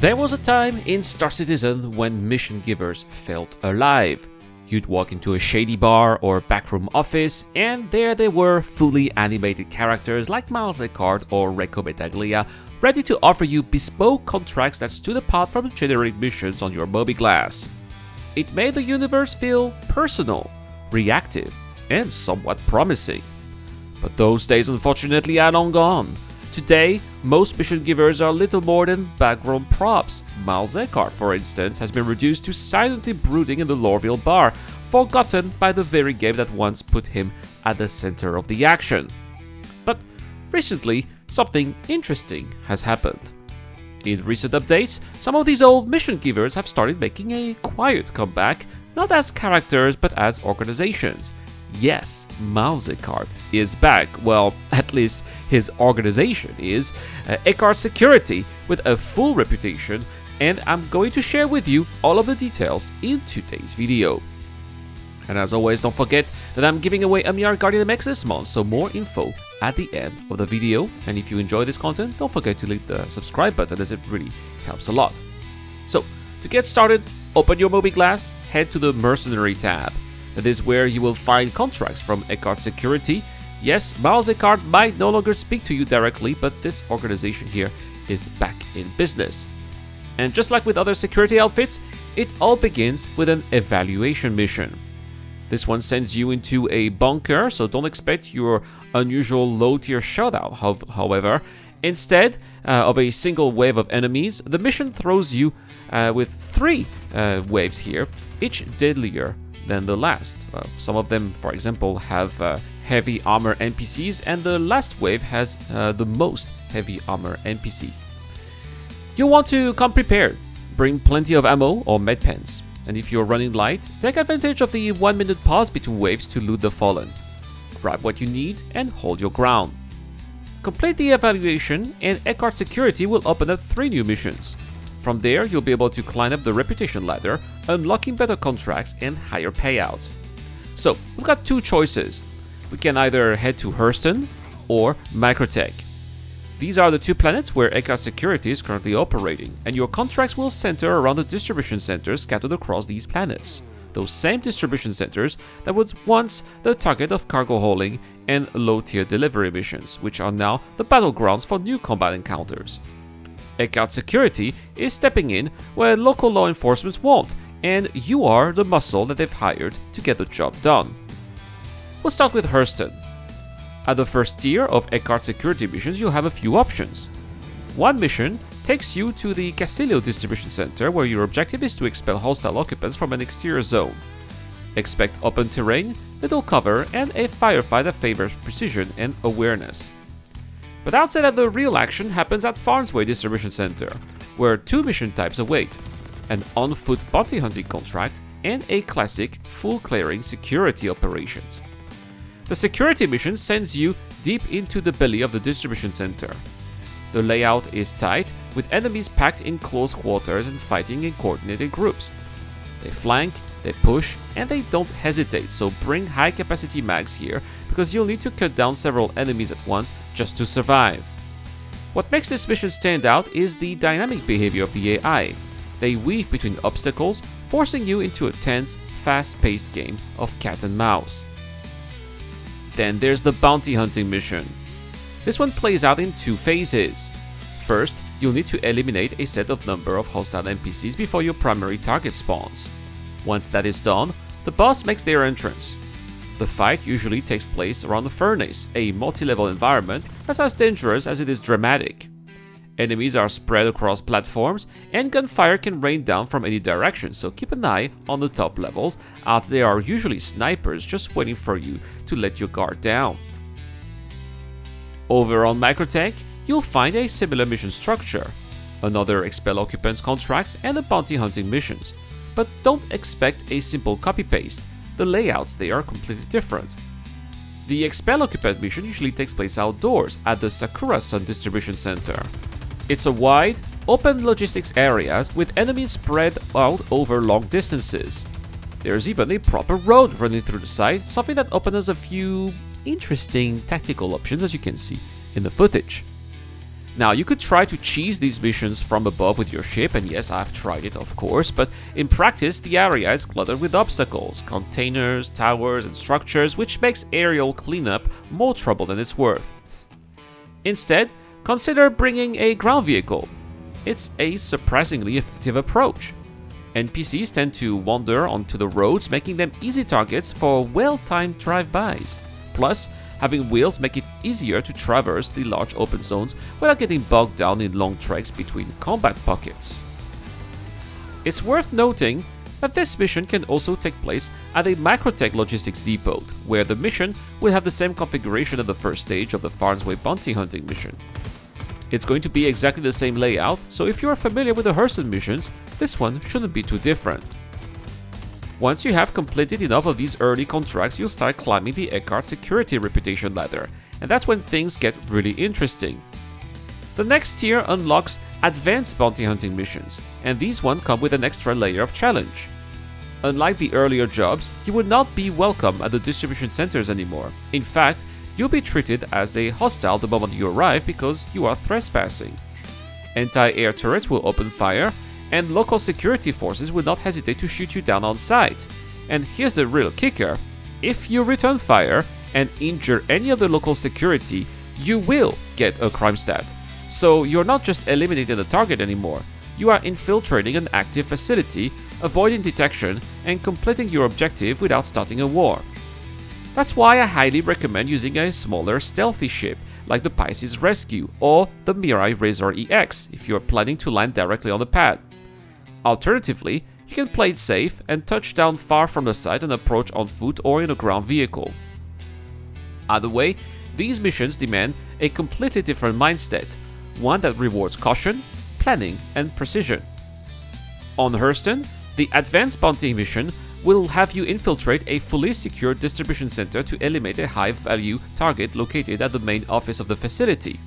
There was a time in Star Citizen when mission givers felt alive. You'd walk into a shady bar or backroom office, and there they were, fully animated characters like Miles Eckhart or Reiko Battaglia, ready to offer you bespoke contracts that stood apart from the generic missions on your mobiGlas. It made the universe feel personal, reactive, and somewhat promising. But those days unfortunately are long gone. Today, most mission givers are little more than background props. Miles Eckhart, for instance, has been reduced to silently brooding in the Lorville bar, forgotten by the very game that once put him at the center of the action. But recently, something interesting has happened. In recent updates, some of these old mission givers have started making a quiet comeback, not as characters but as organizations. Yes, Miles Eckhart is back. Well, at least his organization is. Eckhart Security, with a full reputation, and I'm going to share with you all of the details in today's video. And as always, don't forget that I'm giving away a Miar Guardian MX this month, so more info at the end of the video. And if you enjoy this content, don't forget to hit the subscribe button, as it really helps a lot. So, to get started, open your mobiGlas, head to the Mercenary tab. That is where you will find contracts from Eckhart Security. Yes, Miles Eckhart might no longer speak to you directly, but this organization here is back in business. And just like with other security outfits, it all begins with an evaluation mission. This one sends you into a bunker, so don't expect your unusual low-tier shootout. However, instead of a single wave of enemies, the mission throws you with three waves here, each deadlier than the last. Some of them, for example, have heavy armor NPCs, and the last wave has the most heavy armor NPC. You'll want to come prepared. Bring plenty of ammo or med pens, and if you're running light, take advantage of the 1 minute pause between waves to loot the fallen. Grab what you need and hold your ground. Complete the evaluation, and Eckhart Security will open up 3 new missions. From there, you'll be able to climb up the reputation ladder, unlocking better contracts and higher payouts. So, we've got 2 choices. We can either head to Hursten or Microte. These are the 2 planets where Eckhart Security is currently operating, and your contracts will center around the distribution centers scattered across these planets. Those same distribution centers that was once the target of cargo hauling and low-tier delivery missions, which are now the battlegrounds for new combat encounters. Eckhart Security is stepping in where local law enforcement won't, and you are the muscle that they've hired to get the job done. We'll start with Hursten. At the first tier of Eckhart Security missions, you'll have a few options. One mission takes you to the Casilio Distribution Center, where your objective is to expel hostile occupants from an exterior zone. Expect open terrain, little cover, and a firefight that favors precision and awareness. But outside of the real action happens at Farnsway Distribution Center, where 2 mission types await: an on-foot bounty hunting contract and a classic full clearing security operations. The security mission sends you deep into the belly of the distribution center. The layout is tight, with enemies packed in close quarters and fighting in coordinated groups. They flank, they push, and they don't hesitate, so bring high-capacity mags here, because you'll need to cut down several enemies at once just to survive. What makes this mission stand out is the dynamic behavior of the AI. They weave between obstacles, forcing you into a tense, fast-paced game of cat and mouse. Then there's the bounty hunting mission. This one plays out in 2 phases. First, you'll need to eliminate a set number of hostile NPCs before your primary target spawns. Once that is done, the boss makes their entrance. The fight usually takes place around the furnace, a multi-level environment that's as dangerous as it is dramatic. Enemies are spread across platforms, and gunfire can rain down from any direction, so keep an eye on the top levels, as there are usually snipers just waiting for you to let your guard down. Over on Microte, you'll find a similar mission structure, another expel occupants contract and a bounty hunting missions. But don't expect a simple copy-paste, the layouts there are completely different. The expel occupant mission usually takes place outdoors at the Sakura Sun Distribution Center. It's a wide, open logistics areas with enemies spread out over long distances. There's even a proper road running through the site, something that opens a few interesting tactical options, as you can see in the footage. Now, you could try to cheese these missions from above with your ship, and yes, I've tried it, of course, but in practice, the area is cluttered with obstacles, containers, towers, and structures, which makes aerial cleanup more trouble than it's worth. Instead, consider bringing a ground vehicle. It's a surprisingly effective approach. NPCs tend to wander onto the roads, making them easy targets for well-timed drive-bys. Plus, having wheels make it easier to traverse the large open zones without getting bogged down in long treks between combat pockets. It's worth noting that this mission can also take place at a Microte logistics depot, where the mission will have the same configuration of the first stage of the Farnsway bounty hunting mission. It's going to be exactly the same layout, so if you are familiar with the Hursten missions, this one shouldn't be too different. Once you have completed enough of these early contracts, you'll start climbing the Eckhart security reputation ladder, and that's when things get really interesting. The next tier unlocks advanced bounty hunting missions, and these ones come with an extra layer of challenge. Unlike the earlier jobs, you will not be welcome at the distribution centers anymore. In fact, you'll be treated as a hostile the moment you arrive because you are trespassing. Anti-air turrets will open fire, and local security forces will not hesitate to shoot you down on sight. And here's the real kicker: if you return fire and injure any of the local security, you will get a crime stat. So you're not just eliminating the target anymore, you are infiltrating an active facility, avoiding detection, and completing your objective without starting a war. That's why I highly recommend using a smaller, stealthy ship like the Pisces Rescue or the Mirai Razor EX if you're planning to land directly on the pad. Alternatively, you can play it safe and touch down far from the site and approach on foot or in a ground vehicle. Either way, these missions demand a completely different mindset, one that rewards caution, planning, and precision. On Hursten, the Advanced Bounty mission will have you infiltrate a fully secure distribution center to eliminate a high-value target located at the main office of the facility.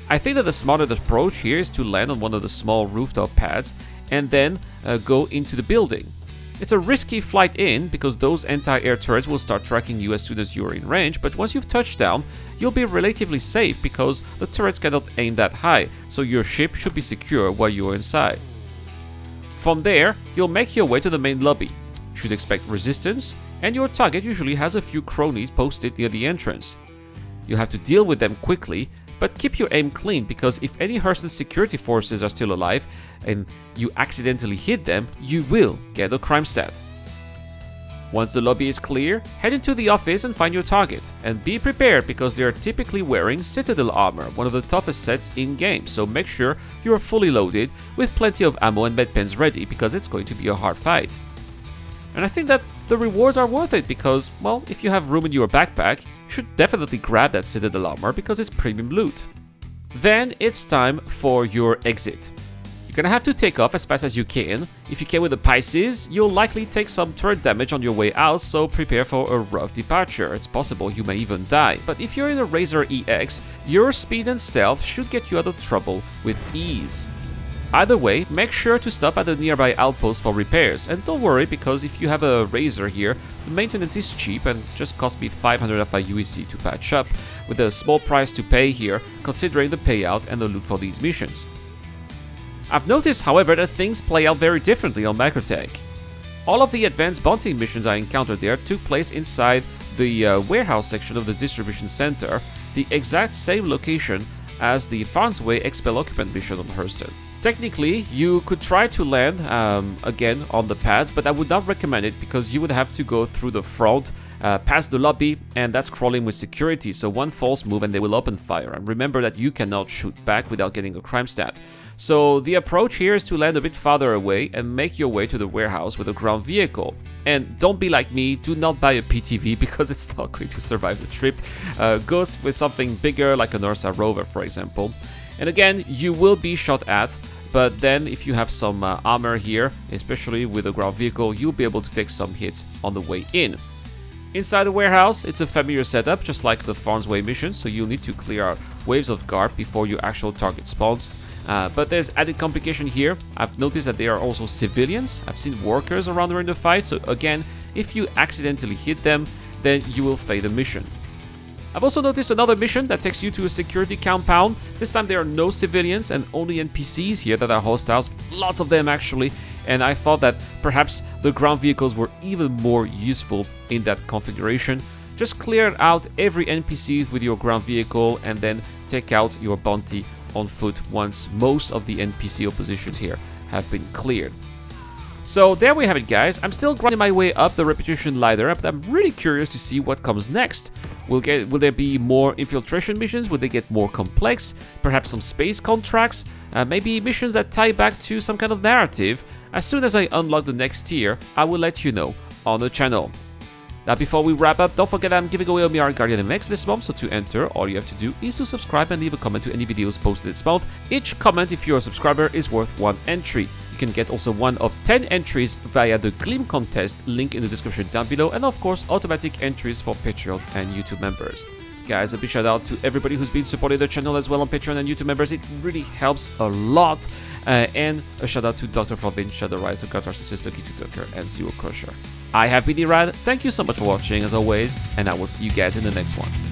I think that the smartest approach here is to land on one of the small rooftop pads and then go into the building. It's a risky flight in because those anti-air turrets will start tracking you as soon as you're in range, but once you've touched down, you'll be relatively safe because the turrets cannot aim that high, so your ship should be secure while you're inside. From there, you'll make your way to the main lobby. You should expect resistance, and your target usually has a few cronies posted near the entrance. You'll have to deal with them quickly, but keep your aim clean because if any Hursten security forces are still alive and you accidentally hit them, you will get a crime stat. Once the lobby is clear, head into the office and find your target, and be prepared because they are typically wearing Citadel armor, one of the toughest sets in game, so make sure you are fully loaded with plenty of ammo and medpens ready because it's going to be a hard fight. And I think that the rewards are worth it because, well, if you have room in your backpack, you should definitely grab that Citadel armor because it's premium loot. Then it's time for your exit. You're gonna have to take off as fast as you can. If you can with the Pisces, you'll likely take some turret damage on your way out, so prepare for a rough departure. It's possible you may even die. But if you're in a Razor EX, your speed and stealth should get you out of trouble with ease. Either way, make sure to stop at the nearby outpost for repairs, and don't worry because if you have a Razor here, the maintenance is cheap and just cost me 500 FI UEC to patch up, with a small price to pay here considering the payout and the loot for these missions. I've noticed, however, that things play out very differently on Microte. All of the advanced bounty missions I encountered there took place inside the warehouse section of the distribution center, the exact same location as the Farnsway Expel Occupant mission on Hursten. Technically, you could try to land again on the pads, but I would not recommend it because you would have to go through the front, past the lobby, and that's crawling with security, so one false move and they will open fire. And remember that you cannot shoot back without getting a crime stat. So the approach here is to land a bit farther away and make your way to the warehouse with a ground vehicle. And don't be like me, do not buy a PTV because it's not going to survive the trip. Go with something bigger like an Ursa Rover, for example. And again, you will be shot at, but then if you have some armor here, especially with a ground vehicle, you'll be able to take some hits on the way in. Inside the warehouse, it's a familiar setup, just like the Farnsway mission, so you'll need to clear out waves of guard before your actual target spawns. But there's added complication here. I've noticed that there are also civilians. I've seen workers around during the fight, so again, if you accidentally hit them, then you will fail the mission. I've also noticed another mission that takes you to a security compound. This time there are no civilians and only NPCs here that are hostiles, lots of them actually, and I thought that perhaps the ground vehicles were even more useful in that configuration. Just clear out every NPC with your ground vehicle and then take out your bounty on foot once most of the NPC oppositions here have been cleared. So there we have it, guys. I'm still grinding my way up the reputation ladder, but I'm really curious to see what comes next. Will there be more infiltration missions? Will they get more complex? Perhaps some space contracts? Maybe missions that tie back to some kind of narrative? As soon as I unlock the next tier, I will let you know on the channel. Now, before we wrap up, don't forget I'm giving away a Mirror Guardian MX this month, so to enter, all you have to do is to subscribe and leave a comment to any videos posted this month. Each comment, if you're a subscriber, is worth 1 entry. You can get also one of 10 entries via the Gleam contest, link in the description down below, and of course, automatic entries for Patreon and YouTube members. Guys, a big shout out to everybody who's been supporting the channel as well on Patreon and YouTube members. It really helps a lot. And a shout out to Dr. Forbin, Shadow Rise, the Gutter Sister, Key2 Tucker, and Zero Crusher. I have been Irad. Thank you so much for watching as always, and I will see you guys in the next one.